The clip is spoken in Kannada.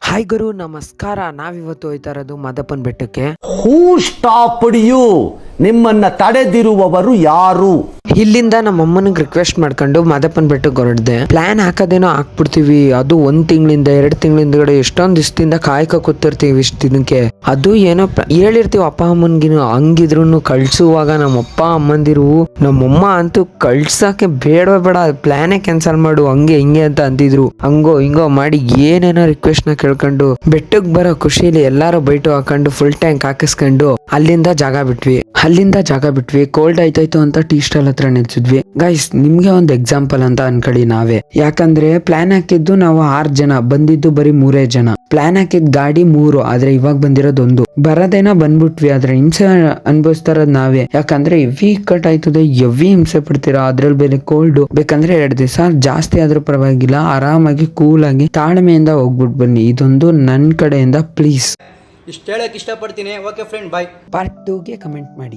ಹಾಯ್ ಗುರು ನಮಸ್ಕಾರ. ನಾವಿವತ್ತು ಹೋಯ್ತಾ ಇರೋದು ಮಾದಪ್ಪನ ಬೆಟ್ಟಕ್ಕೆ. ಹೂ ಸ್ಟಾಪ್ಡ್ ಯು? ನಿಮ್ಮನ್ನ ತಡೆದಿರುವವರು ಯಾರು? ಇಲ್ಲಿಂದ ನಮ್ಮ ಅಮ್ಮನಿಗೆ ರಿಕ್ವೆಸ್ಟ್ ಮಾಡ್ಕೊಂಡು ಮಾದಪ್ಪನ ಬೆಟ್ಟಕ್ಕೆ ಹೊರಡ್ದೆ. ಪ್ಲಾನ್ ಹಾಕೋದೇನೋ ಹಾಕ್ಬಿಡ್ತೀವಿ, ಅದು 1 ತಿಂಗಳಿಂದ 2 ತಿಂಗಳಿಂದ ಎಷ್ಟೊಂದು ದಿವಸದಿಂದ ಕಾಯ್ಕ ಕೂತಿರ್ತೀವಿ ಇಷ್ಟ ದಿನಕ್ಕೆ. ಅದು ಏನೋ ಹೇಳಿರ್ತೀವಿ ಅಪ್ಪ ಅಮ್ಮನ್ಗಿನು, ಹಂಗಿದ್ರು ಕಳ್ಸುವಾಗ ನಮ್ಮ ಅಪ್ಪ ಅಮ್ಮಂದಿರು ನಮ್ಮಮ್ಮ ಅಂತೂ ಕಳ್ಸಕ್ಕೆ ಬೇಡವೇ ಬೇಡ, ಪ್ಲಾನೇ ಕ್ಯಾನ್ಸಲ್ ಮಾಡು ಹಂಗೆ ಹಿಂಗೆ ಅಂತ ಅಂತಿದ್ರು. ಹಂಗೋ ಹಿಂಗೋ ಮಾಡಿ ಏನೇನೋ ರಿಕ್ವೆಸ್ಟ್ ನ ಕೇಳ್ಕೊಂಡು ಬೆಟ್ಟಕ್ಕೆ ಬರೋ ಖುಷಿಲಿ ಎಲ್ಲಾರು ಬೈಟು ಹಾಕೊಂಡು ಫುಲ್ ಟ್ಯಾಂಕ್ ಹಾಕಿಸ್ಕೊಂಡು ಅಲ್ಲಿಂದ ಜಾಗ ಬಿಟ್ವಿ. ಕೋಲ್ಡ್ ಆಯ್ತಾಯ್ತು ಅಂತ ಟೀ ಸ್ಟಾಲ್ ಹತ್ರ ನಿಲ್ಸಿದ್ವಿ. ಗೈಸ್ ನಿಮ್ಗೆ ಒಂದು ಎಕ್ಸಾಂಪಲ್ ಅಂತ ಅನ್ಕೊಳ್ಳಿ ನಾವೇ, ಯಾಕಂದ್ರೆ ಪ್ಲಾನ್ ಹಾಕಿದ್ದು ನಾವು 6 ಜನ, ಬಂದಿದ್ದು ಬರೀ 3 ಜನ. ಪ್ಲಾನ್ ಹಾಕಿದ್ ಗಾಡಿ 3, ಆದ್ರೆ ಇವಾಗ ಬಂದಿರೋದು 1. ಬರೋದೇನೋ ಬಂದ್ಬಿಟ್ವಿ, ಆದ್ರೆ ಹಿಂಸೆ ಅನ್ಭವಿಸ್ತಾ ಇರೋದು ನಾವೇ. ಯಾಕಂದ್ರೆ ಎವಿ ಕಟ್ ಆಯ್ತದೆ, ಎವಿ ಹಿಂಸೆ ಪಡ್ತೀರಾ. ಅದ್ರಲ್ಲಿ ಬೇರೆ ಕೋಲ್ಡ್. ಬೇಕಂದ್ರೆ 2 ದಿವಸ ಜಾಸ್ತಿ ಆದ್ರೂ ಪರವಾಗಿಲ್ಲ, ಆರಾಮಾಗಿ ಕೂಲಾಗಿ ತಾಳ್ಮೆಯಿಂದ ಹೋಗ್ಬಿಟ್ಟು ಬನ್ನಿ. ಇದೊಂದು ನನ್ನ ಕಡೆಯಿಂದ ಪ್ಲೀಸ್ ಇಷ್ಟು ಹೇಳಕ್ಕೆ ಇಷ್ಟಪಡ್ತೀನಿ. ಓಕೆ ಫ್ರೆಂಡ್, ಬಾಯ್. ಪಾರ್ಟ್ 2ಗೆ ಕಮೆಂಟ್ ಮಾಡಿ.